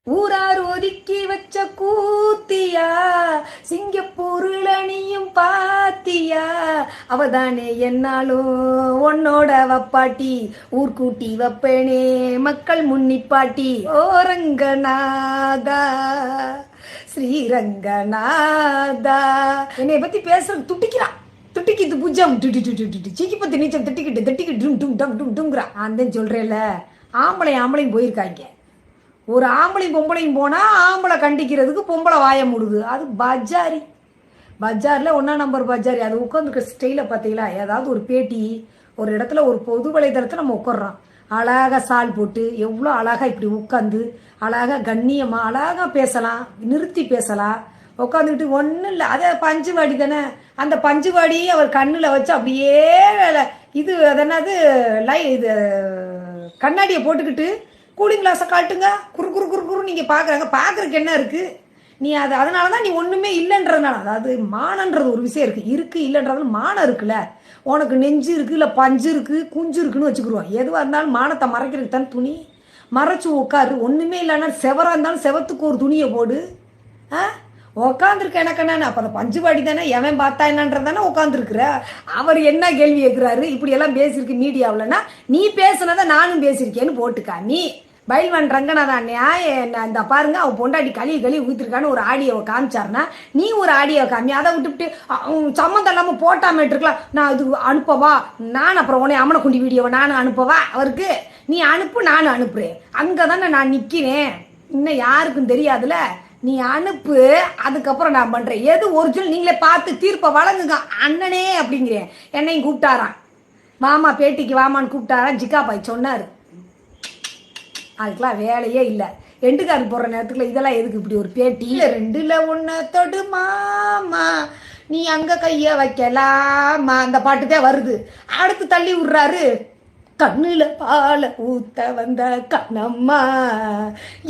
ஊரார் ஒதுக்கி வச்ச கூத்தியா சிங்கப்பூருல நீயும் பாத்தியா அவதானே என்னாலும் உன்னோட வப்பாட்டி ஊர்கூட்டி வப்பேனே மக்கள் முன்னிப்பாட்டி ஓரங்கநாதா ஸ்ரீரங்கநாதா என்னை பத்தி பேசுறது துட்டிக்கிறான் துட்டிக்கிட்டு புஜம் சீக்கி பத்தி நீச்சல் தட்டிக்கிட்டு அந்த சொல்றேன்ல ஆம்பளையும் போயிருக்காங்க. ஒரு ஆம்பளையும் பொம்பளையும் போனால் ஆம்பளை கண்டிக்கிறதுக்கு பொம்பளை வாய முடுது. அது பஜாரி பஜாரில் 1ஆம் நம்பர் பஜாரி. அது உட்காந்துருக்க ஸ்டைலை பார்த்தீங்களா? ஏதாவது ஒரு பேட்டி ஒரு இடத்துல ஒரு பொது வலைதளத்தில் நம்ம உட்காடுறோம். அழகாக சால் போட்டு எவ்வளோ அழகாக இப்படி உட்காந்து அழகாக கண்ணியமாக அழகாக பேசலாம், நிறுத்தி பேசலாம். உட்காந்துக்கிட்டு ஒன்றும் இல்லை, அதே பஞ்சுவாடி தானே. அந்த பஞ்சுவாடி அவர் கண்ணில் வச்சு அப்படியே இது அதென்னது இது கண்ணாடியை போட்டுக்கிட்டு கூலிங் கிளாஸை காட்டுங்க குறு குறு குறு குறு நீங்கள் பார்க்குறக்கு என்ன இருக்குது? நீ அதனால தான் நீ ஒன்றுமே இல்லைன்றதுனால, அதாவது மானன்றது ஒரு விஷயம் இருக்குது இல்லைன்றது மானம் இருக்குல்ல. உனக்கு நெஞ்சு இருக்குது, இல்லை பஞ்சு இருக்குது, குஞ்சு இருக்குன்னு வச்சுக்கிடுவோம். எதுவாக இருந்தாலும் மானத்தை மறைக்கிறதுக்கு தான் துணி மறைச்சு உட்காரு. ஒன்றுமே இல்லைன்னா செவராக இருந்தாலும் செவத்துக்கு ஒரு துணியை போடு. உக்காந்துருக்க எனக்கு என்னன்னு அப்போ அந்த பஞ்சுபாடி தானே எவன் பார்த்தா என்னன்றதானே உட்காந்துருக்குற. அவர் என்ன கேள்வி கேட்குறாரு? இப்படி எல்லாம் பேசியிருக்கு மீடியாவில்னா நீ பேசுனதை நானும் பேசியிருக்கேன்னு போட்டுக்கா. நீ பயில்வான் ரங்கநாதன் இந்த பாருங்க அவன் பொண்டாட்டி கழுவி ஊத்திருக்கான்னு ஒரு ஆடியோவை காமிச்சாருன்னா நீ ஒரு ஆடியோவை காமி. அதை விட்டுவிட்டு சம்மந்தம் இல்லாமல் போட்டாமட்டு இருக்கலாம். நான் இது அனுப்பவா, நான் அப்புறம் உடனே அம்மனை குண்டி வீடியோவை நானும் அனுப்பவா அவருக்கு? நீ அனுப்பு, நானும் அனுப்புறேன். அங்கே தானே நான் நிற்கிறேன். இன்னும் யாருக்கும் தெரியாதுல. நீ அனுப்பு, அதுக்கப்புறம் நான் பண்றேன். எது ஒரிஜினல் நீங்களே பார்த்து தீர்ப்பை வழங்குங்க அண்ணனே அப்படிங்கிறேன். என்னையும் கூப்பிட்டாரான், வாமா பேட்டிக்கு வாமான்னு கூப்பிட்டாரான். ஜிக்கா பாய் சொன்னாரு. அதுக்கெல்லாம் வேலையே இல்லை. ரெண்டுக்காரு போடுற நேரத்துக்குள்ள இதெல்லாம் எதுக்கு இப்படி ஒரு பேட்டி? ரெண்டுல ஒன்று தொடுமாமா நீ அங்க கைய வைக்கலாமா அந்த பாட்டுதான் வருது. அடுத்து தள்ளி விடுறாரு, கண்ணுல பால ஊத்த வந்த கண்ணம்மா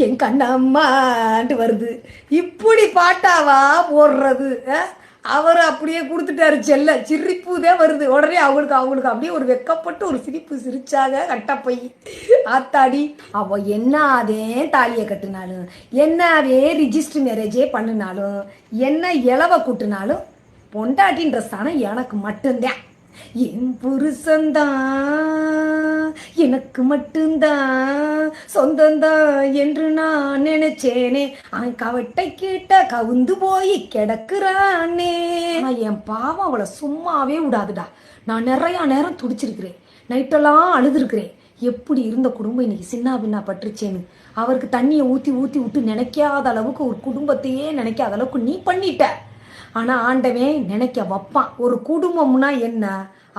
என் கண்ணம்மான்ட்டு வருது. இப்படி பாட்டாவா போடுறது? அவர் அப்படியே கொடுத்துட்டாரு. செல்ல சிரிப்புதே வருது. உடனே அவங்களுக்கு அப்படியே ஒரு வெக்கப்பட்டு ஒரு சிரிப்பு சிரிச்சாங்க. கட்டப்பை ஆத்தாடி, அவ என்னதே தாலியை கட்டுனாலும், என்னவே ரிஜிஸ்டர் மேரேஜே பண்ணினாலும், என்ன இலவ கூட்டினாலும் பொண்டாட்டின்ற ஸ்தானம் எனக்கு மட்டும்தான். என் புருஷன்தான் எனக்கு மட்டும்தான் சொந்தந்தான் என்று நான் நினைச்சேனே. அவன் கவட்டை கிட்ட கவுந்து போய் கிடக்குறானே. என் பாவம் அவளை சும்மாவே விடாதுடா. நான் நிறைய நேரம் துடிச்சிருக்கிறேன், நைட்டெல்லாம் அழுதுருக்கிறேன். எப்படி இருந்த குடும்பம் இன்னைக்கு சின்ன பின்னா பட்டுருச்சேன்னு. அவருக்கு தண்ணியை ஊற்றி விட்டு நினைக்காத அளவுக்கு, ஒரு குடும்பத்தையே நினைக்காத அளவுக்கு நீ பண்ணிட்ட. ஆனால் ஆண்டவன் நினைக்க வைப்பான். ஒரு குடும்பம்னா என்ன,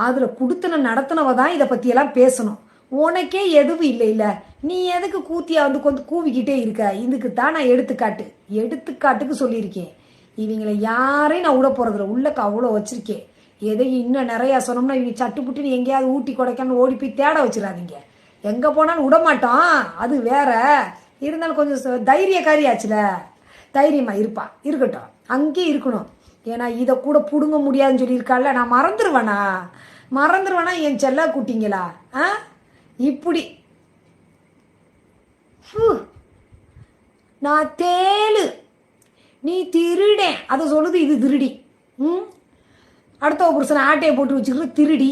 அதில் குடுத்தன நடத்தினவ தான் இதை பற்றியெல்லாம் பேசணும். உனக்கே எதுவும் இல்லை. நீ எதுக்கு கூத்தியா கொஞ்சம் கூவிக்கிட்டே இருக்க? இதுக்கு தான் நான் எடுத்துக்காட்டுக்கு சொல்லியிருக்கேன். இவங்களை யாரையும் நான் விட போகிறதில்ல. உள்ளக்கு அவ்வளோ வச்சுருக்கேன். எதையும் இன்னும் நிறையா சொன்னோம்னா இவங்க சட்டுப்புட்டுன்னு எங்கேயாவது ஊட்டி கொடைக்கான்னு ஓடி போய் தேட வச்சிடாதீங்க. எங்கே போனாலும் விட மாட்டோம், அது வேற. இருந்தாலும் கொஞ்சம் தைரியக்காரியாச்சுல, தைரியமாக இருப்பா. இருக்கட்டும், அங்கேயே இருக்கணும். ஏன்னா இதை கூட பிடுங்க முடியாதுன்னு சொல்லியிருக்கால. நான் மறந்துடுவேனா என் செல்ல கூட்டிங்களா? இப்படி நான் தேலு, நீ திருடேன் அதை சொல்லுது. இது திருடி. அடுத்த புருஷனை ஆட்டையை போட்டு வச்சுக்கிறது திருடி.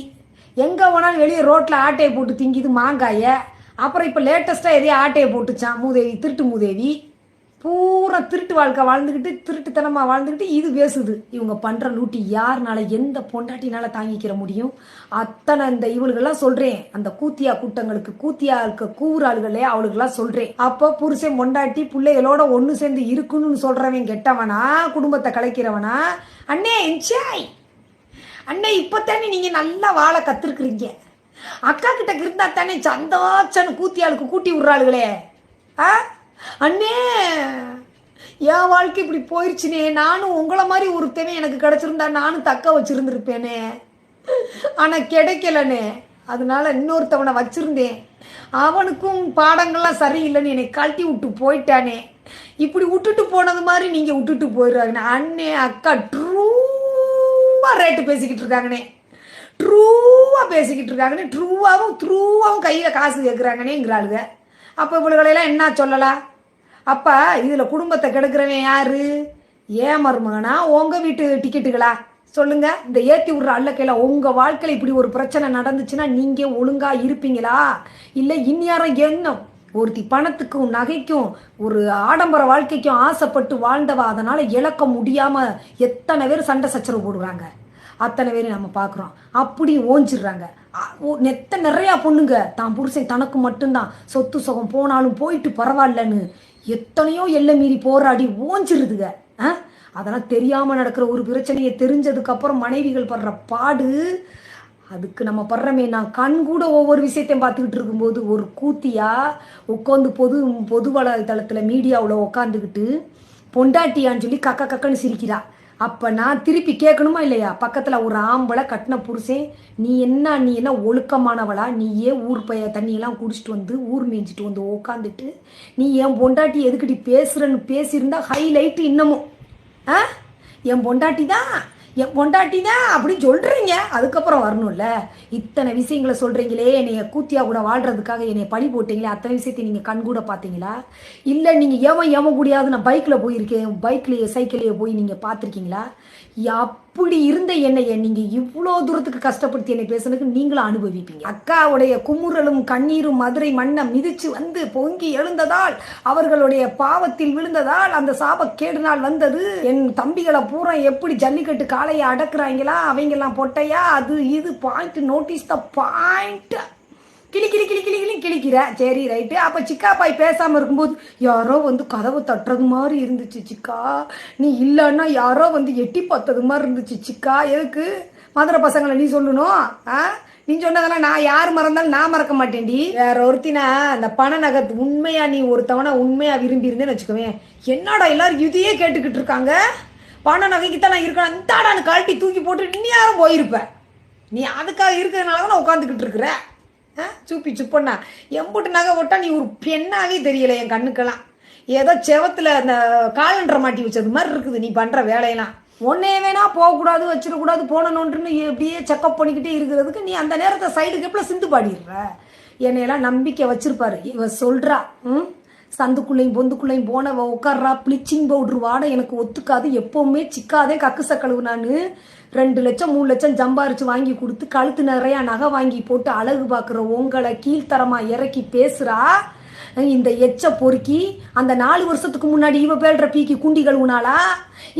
எங்கே போனாலும் வெளியே ரோட்டில் ஆட்டையை போட்டு திங்கிது மாங்காய. அப்புறம் இப்போ லேட்டஸ்ட்டாக எதையோ ஆட்டையை போட்டுச்சான் மூதேவி, திருட்டு மூதேவி. பூரா திருட்டு வாழ்க்கை வாழ்ந்துக்கிட்டு, திருட்டுத்தனமாக வாழ்ந்துக்கிட்டு இது பேசுது. இவங்க பண்ணுற லூட்டி யாருனால, எந்த பொண்டாட்டினால தாங்கிக்கிற முடியும்? அத்தனை இந்த இவளுகெல்லாம் சொல்கிறேன். அந்த கூத்தியா கூட்டங்களுக்கு, கூத்தியா இருக்க கூறாளுகளே அவளுக்கெல்லாம் சொல்கிறேன். அப்போ புருஷன் பொண்டாட்டி பிள்ளைகளோட ஒன்று சேர்ந்து இருக்குன்னு சொல்கிறவன் கெட்டவனா, குடும்பத்தை கலைக்கிறவனா? அண்ணே என்ஜாய் அண்ணே, இப்போத்தானே நீங்கள் நல்லா வாழ கற்றுருக்குறீங்க. அக்கா கிட்ட இருந்தா தானே சந்தோஷன்னு கூத்தியாளுக்கு கூட்டி விட்றாளுகளே. அண்ணே என் வாழ்க்கை இப்படி போயிடுச்சுனே. நானும் உங்களை மாதிரி ஒருத்தவன் எனக்கு கிடச்சிருந்தா நானும் தக்க வச்சிருந்துருப்பேனே. ஆனால் கிடைக்கலனே. அதனால இன்னொருத்தவனை வச்சிருந்தேன். அவனுக்கும் பாடங்கள்லாம் சரியில்லைன்னு என்னை கழட்டி விட்டு போயிட்டானே. இப்படி விட்டுட்டு போனது மாதிரி நீங்கள் விட்டுட்டு போயிடுறாங்கண்ணே. அண்ணே அக்கா ட்ரூவாக ரேட்டு பேசிக்கிட்டு இருக்காங்கண்ணே. ட்ரூவாகவும் கையில் காசு கேட்குறாங்கன்னேங்கிறாளுங்க. அப்போ இவளுகளெல்லாம் என்ன சொல்லலாம்? அப்ப இதுல குடும்பத்தை கெடுக்கிறவன் யாரு? ஏன் மருமகனா? உங்க வீட்டு டிக்கெட்டுகளா? சொல்லுங்க. இந்த ஏத்தி விடுற அல்லக்கையில உங்க வாழ்க்கையில இப்படி ஒரு பிரச்சனை நடந்துச்சுன்னா நீங்க ஒழுங்கா இருப்பீங்களா? இல்ல இந்நேரம் என்ன ஒருத்தி பணத்துக்கும் நகைக்கும் ஒரு ஆடம்பர வாழ்க்கைக்கும் ஆசைப்பட்டு வாழ்ந்தவா, அதனால இழக்க முடியாம எத்தனை பேர் சண்டை சச்சரவு போடுறாங்க. அத்தனை பேரும் நம்ம பார்க்குறோம். அப்படி ஓஞ்சிடுறாங்க. நிறையா பொண்ணுங்க தான் புருஷன் தனக்கு மட்டும்தான் சொத்து சுகம் போனாலும் போயிட்டு பரவாயில்லன்னு எத்தனையோ எல்லை மீறி போராடி ஓஞ்சிருதுங்க. அதெல்லாம் தெரியாமல் நடக்கிற ஒரு பிரச்சனையை தெரிஞ்சதுக்கப்புறம் மனைவிகள் படுற பாடு, அதுக்கு நம்ம படுறமே. நான் கண் கூட ஒவ்வொரு விஷயத்தையும் பார்த்துக்கிட்டு இருக்கும்போது ஒரு கூத்தியா உட்காந்து பொது வலைதளத்தில் மீடியாவில் உட்காந்துக்கிட்டு பொண்டாட்டியான்னு சொல்லி கக்க கக்கன்னு சிரிக்கிறா. அப்போ நான் திருப்பி கேட்கணுமா இல்லையா? பக்கத்தில் ஒரு ஆம்பளை கட்டின புருஷன், நீ என்ன ஒழுக்கமானவளா? நீ ஏன் ஊர் தண்ணியெல்லாம் குடிச்சிட்டு வந்து ஊர் மேய்ஞ்சிட்டு வந்து உட்காந்துட்டு நீ என் பொண்டாட்டி எதுக்கிட்டி பேசுகிறன்னு பேசியிருந்தா ஹைலைட்டு இன்னமும் என் பொண்டாட்டி தான் அப்படி சொல்கிறீங்க. அதுக்கப்புறம் வரணும்ல. இத்தனை விஷயங்களை சொல்கிறீங்களே, என்னைய கூத்தியா கூட வாழ்கிறதுக்காக என்னை பழி போட்டீங்களே, அத்தனை விஷயத்தை நீங்கள் கண் கூட பார்த்தீங்களா? இல்லை நீங்கள் ஏவன் கூடியாவது நான் பைக்கில் போயிருக்கேன், பைக்லேயே சைக்கிள்லேயே போய் நீங்கள் பார்த்துருக்கீங்களா? அப்படி இருந்த என்னைய நீங்கள் இவ்வளோ தூரத்துக்கு கஷ்டப்படுத்தி என்னை பேசுனதுக்கு நீங்களும் அனுபவிப்பீங்க. அக்காவுடைய குமுறலும் கண்ணீரும் மதுரை மண்ணை மிதிச்சு வந்து பொங்கி எழுந்ததால், அவர்களுடைய பாவத்தில் விழுந்ததால் அந்த சாபக்கேடு நாள் வந்தது. என் தம்பிகளை பூரா எப்படி ஜல்லிக்கட்டு காளையை அடக்குறாங்களா, அவங்கெல்லாம் பொட்டையா, அது இது பாயிண்ட், நோட்டீஸ் த பாயிண்ட். கிளிக்கிற. சரி ரைட்டு. அப்போ சிக்கா பாய் பேசாமல் இருக்கும்போது யாரோ வந்து கதவு தட்டுறது மாதிரி இருந்துச்சு சிக்கா, நீ இல்லைன்னா யாரோ வந்து எட்டி பார்த்தது மாதிரி இருந்துச்சு சிக்கா. எதுக்கு மதுரை பசங்களை நீ சொல்லணும்? நீ சொன்னதெல்லாம் நான் யார் மறந்தாலும் நான் மறக்க மாட்டேன்டி. வேற ஒருத்தினா அந்த பண நகத்து உண்மையா நீ ஒருத்தவனா உண்மையா விரும்பி இருந்தேன்னு வச்சுக்கவேன், என்னடா எல்லாரும் இதையே கேட்டுக்கிட்டு இருக்காங்க, பண நகைக்கு தான் நான் இருக்கேன் இந்தாடான்னு கழட்டி தூக்கி போட்டு நீ யாரும் போயிருப்ப. நீ அதுக்காக இருக்கிறதுனால தான் உட்காந்துக்கிட்டு இருக்கிற. சுப்பண்ணா எம்புட்டு நகை போட்டா நீ ஒரு பெண்ணாவே தெரியல என் கண்ணுக்கெல்லாம். ஏதோ செவத்துல அந்த காலண்டரை மாட்டி வச்சது மாதிரி இருக்குது நீ பண்ற வேலையெல்லாம். ஒன்னே வேணா போகக்கூடாது, வச்சிடக்கூடாது, போனோன்றுன்னு எப்படியே செக்அப் பண்ணிக்கிட்டே இருக்கிறதுக்கு நீ அந்த நேரத்தை சைடுக்கு எப்பல சிந்து பாடிடுற. என்னையெல்லாம் நம்பிக்கை வச்சிருப்பாரு. இவ சொல்றா சந்துக்குள்ளையும் பொந்துக்குள்ளையும் போனவ உட்கார்றா, ப்ளீச்சிங் பவுடர் வாட எனக்கு ஒத்துக்காது, எப்பவுமே சிக்காதே கக்கு சக்கழுவு. நான் 2 லட்சம் 3 லட்சம் சம்பாரிச்சு வாங்கி கொடுத்து கழுத்து நிறையா நகை வாங்கி போட்டு அழகு பார்க்குற உங்களை கீழ்த்தரமா இறக்கி பேசுறா இந்த எச்ச பொறுக்கி. அந்த 4 வருஷத்துக்கு முன்னாடி இவ பேல்ற பீக்கி குண்டி கழுவுனாளா?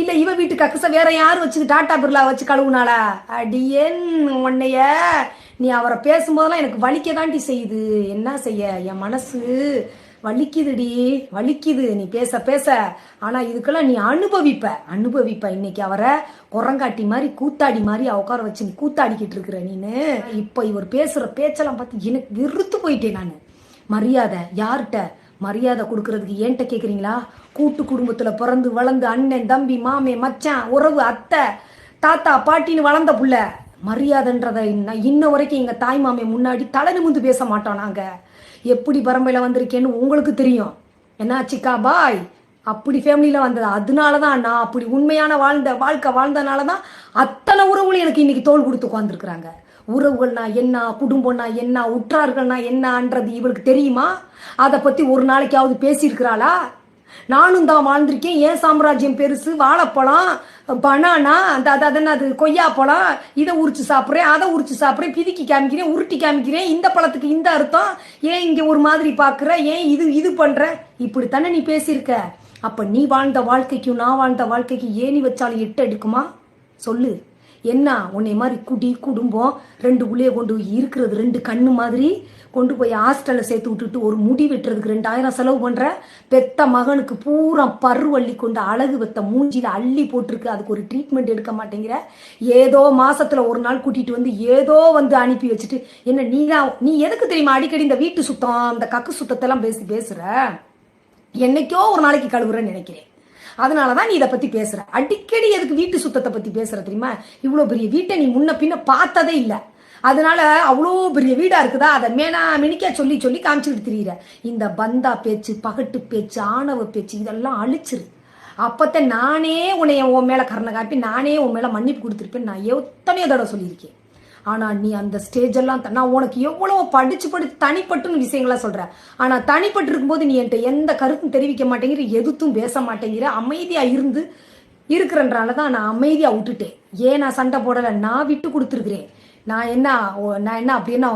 இல்லை இவ வீட்டு கக்கச வேற யாரும் வச்சு டாட்டா பிர்லா வச்சு கழுவுனாளா? அடியேன் உன்னைய நீ அவரை பேசும்போதெல்லாம் எனக்கு வலிக்க தாண்டி செய்யுது. என்ன செய்ய, என் மனசு வலிக்குதுடி, வலிக்குது நீ பேச பேச. ஆனா இதுக்கெல்லாம் நீ அனுபவிப்ப. இன்னைக்கு அவரை குரங்காட்டி மாதிரி கூத்தாடி மாதிரி உட்கார வச்சு நீ கூத்தாடிக்கிட்டு இருக்கிற நீனு. இப்ப இவர் பேசுற பேச்செல்லாம் பார்த்து எனக்கு வெறுத்து போயிட்டேன் நான். மரியாதை யார்கிட்ட? மரியாதை கொடுக்கறதுக்கு ஏன்ட்ட கேட்குறீங்களா? கூட்டு குடும்பத்துல பிறந்து வளர்ந்து அண்ணன் தம்பி மாமே மச்சான் உறவு அத்தை தாத்தா பாட்டின்னு வளர்ந்த புள்ள. மரியாதைன்றதை இன்ன வரைக்கும் எங்க தாய் மாமே முன்னாடி தலை நிமிந்து பேச மாட்டோம். நாங்க எப்படி பரம்பரையில வந்திருக்கேன்னு உங்களுக்கு தெரியும். என்ன சிக்கா பாய் அப்படி ஃபேமிலியில வந்தது. அதனாலதான் நான் அப்படி உண்மையான வாழ்க்கை வாழ்ந்தனாலதான் அத்தனை உறவுகளும் எனக்கு இன்னைக்கு தோல் கொடுத்து உட்காந்துருக்குறாங்க. உறவுகள்னா என்ன, குடும்பம்னா என்ன, உற்றார்கள்னா என்னன்றது இவளுக்கு தெரியுமா? அதை பத்தி ஒரு நாளைக்காவது பேசியிருக்கிறாளா? நானும் தான் வாழ்ந்திருக்கேன். ஏன் சாம்ராஜ்யம் பெருசு, வாழைப்பழம் பனானா அது கொய்யாப்பழம், இதை உரிச்சு சாப்பிட்றேன், அதை உரிச்சு சாப்பிட்றேன், பிதுக்கி காமிக்கிறேன், உருட்டி காமிக்கிறேன், இந்த பழத்துக்கு இந்த அர்த்தம், ஏன் இங்கே ஒரு மாதிரி பார்க்குற, ஏன் இது பண்ணுற, இப்படித்தானே நீ பேசியிருக்க. அப்போ நீ வாழ்ந்த வாழ்க்கைக்கும் நான் வாழ்ந்த வாழ்க்கைக்கு ஏணி வச்சாலும் 8 எடுக்குமா? சொல்லு. என்ன உன்னை மாதிரி குடி குடும்பம் 2 உள்ளே கொண்டு இருக்கிறது 2 கண்ணு மாதிரி கொண்டு போய் ஹாஸ்டலில் சேர்த்து விட்டுட்டு ஒரு முடி வெட்டுறதுக்கு 2000 செலவு பண்ணுற. பெத்த மகனுக்கு பூரா பருவள்ளி கொண்டு அழகு வெத்த மூஞ்சியில் அள்ளி போட்டிருக்கு. அதுக்கு ஒரு ட்ரீட்மெண்ட் எடுக்க மாட்டேங்கிற. ஏதோ மாசத்துல ஒரு நாள் கூட்டிட்டு வந்து ஏதோ வந்து அனுப்பி வச்சுட்டு என்ன நீ எதுக்கு தெரியுமா அடிக்கடி இந்த வீட்டு சுத்தம் இந்த கக்கு சுத்தத்தெல்லாம் பேசுற? என்னைக்கோ ஒரு நாளைக்கு கழுவுறேன்னு நினைக்கிறேன். அதனாலதான் நீ இதை பத்தி பேசுற. அடிக்கடி எதுக்கு வீட்டு சுத்தத்தை பத்தி பேசுற தெரியுமா? இவ்வளவு பெரிய வீட்டை நீ முன்ன பின்ன பார்த்ததே இல்லை. அதனால அவ்வளோ பெரிய வீடா இருக்குதா, அதை மினிக்கா சொல்லி காமிச்சுக்கிட்டு தெரியுற. இந்த பந்தா பேச்சு, பகட்டு பேச்சு, ஆணவ பேச்சு இதெல்லாம் அழிச்சிரு. அப்பத்த நானே உன் மேல கருணை காப்பி நானே உன் மேல மன்னிப்பு கொடுத்துருப்பேன். நான் எத்தனையோ தடவை சொல்லியிருக்கேன். ஆனால் நீ அந்த ஸ்டேஜெல்லாம் நான் உனக்கு எவ்வளோ படித்து தனிப்பட்டுன்னு விஷயங்களாக சொல்கிறேன். ஆனால் தனிப்பட்டு இருக்கும்போது நீ என்கிட்ட எந்த கருத்தும் தெரிவிக்க மாட்டேங்கிற, எதுத்தும் பேச மாட்டேங்கிற, அமைதியாக இருக்கிறன்றனால தான் நான் அமைதியாக விட்டுட்டேன். ஏன் நான் சண்டை போடலை, நான் விட்டு கொடுத்துருக்குறேன். நான் என்ன அப்படின்னா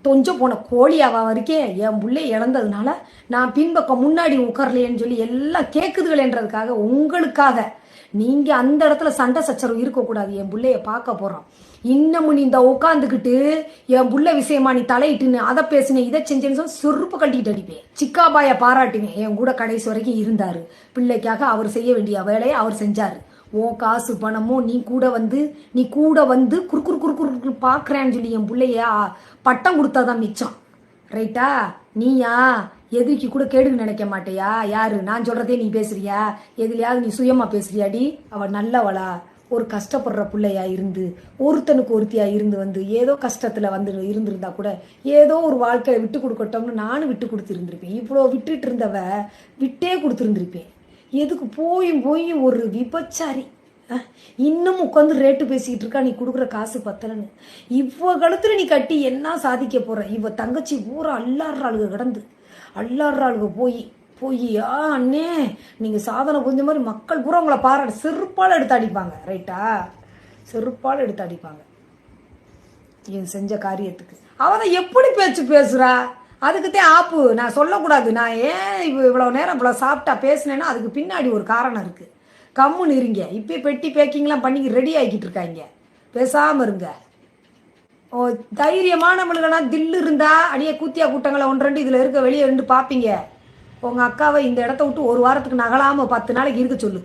தொஞ்ச போன கோழியாவா வரைக்கும் என் பிள்ளை இழந்ததுனால நான் பின்பக்கம் முன்னாடி உட்காரலையேன்னு சொல்லி எல்லாம் கேட்குதுகளேன்றதுக்காக உங்களுக்காக நீங்கள் அந்த இடத்துல சண்டை சச்சரவு இருக்கக்கூடாது. என் பிள்ளைய பார்க்க போகிறோம். இன்னமும் நீ இந்த உட்காந்துக்கிட்டு என் புள்ள விஷயமா நீ தலையிட்டுன்னு அதை பேசுனேன் இதை செஞ்சேன்னு சொல்லி செருப்பு கட்டிட்டு அடிப்பேன். சிக்காபாயை பாராட்டுவேன். என் கூட கடைசி வரைக்கும் இருந்தார். பிள்ளைக்காக அவர் செய்ய வேண்டிய வேலையை அவர் செஞ்சார். ஓ காசு பணமோ நீ கூட வந்து குறுக்குறு பார்க்குறேன்னு சொல்லி என் பிள்ளைய பட்டம் கொடுத்தாதான் மிச்சம். ரைட்டா? நீயா எதிர்க்கு கூட கேடுன்னு நினைக்க மாட்டேயா? யாரு நான் சொல்கிறதே நீ பேசுறியா? எதுலையாவது நீ சுயமாக பேசுறியாடி? அவள் நல்லவளா? ஒரு கஷ்டப்படுற பிள்ளையா இருந்து ஒருத்தனுக்கு ஒருத்தியா இருந்து வந்து ஏதோ கஷ்டத்தில் வந்து இருந்திருந்தா கூட ஏதோ ஒரு வாழ்க்கையை விட்டு கொடுக்கட்டோம்னு நானும் விட்டு கொடுத்துருந்துருப்பேன். இவ்வளோ விட்டுட்டு இருந்தவ விட்டே கொடுத்துருந்துருப்பேன். எதுக்கு போய் ஒரு விபச்சாரி இன்னும் உட்காந்து ரேட்டு பேசிக்கிட்டு இருக்கா, நீ கொடுக்குற காசு பத்தலன்னு. இவ்வளோ கழுத்துல நீ கட்டி என்ன சாதிக்க போற? இவ தங்கச்சி பூரா அல்லாடுறாளுக கிடந்து அல்லாடுறாளுக போய் அண்ணே நீங்கள் சாதனை புரிஞ்ச மாதிரி மக்கள் பூரா உங்களை பாராட்டு செருப்பால் எடுத்து அடிப்பாங்க. ரைட்டா? செருப்பால் எடுத்து அடிப்பாங்க என் செஞ்ச காரியத்துக்கு. அவதான் எப்படி பேசுறா? அதுக்குத்தான் ஆப்பு நான் சொல்லக்கூடாது. நான் ஏன் இவ்வளோ நேரம் இவ்வளோ சாப்பிட்டா பேசினேன்னா அதுக்கு பின்னாடி ஒரு காரணம் இருக்குது. கம்முன்னு இருங்க. இப்போ பெட்டி பேக்கிங்லாம் பண்ணி ரெடி ஆகிக்கிட்டு இருக்காங்க. பேசாமல் இருங்க. ஓ தைரியமானவளுகனா தில்லு இருந்தா அடியே கூத்தியா கூட்டங்களை 1-2 இதில் இருக்க வெளியே 2 பார்ப்பீங்க. உங்கள் அக்காவை இந்த இடத்த விட்டு ஒரு வாரத்துக்கு நகலாமல் 10 நாளைக்கு இருக்க சொல்லு.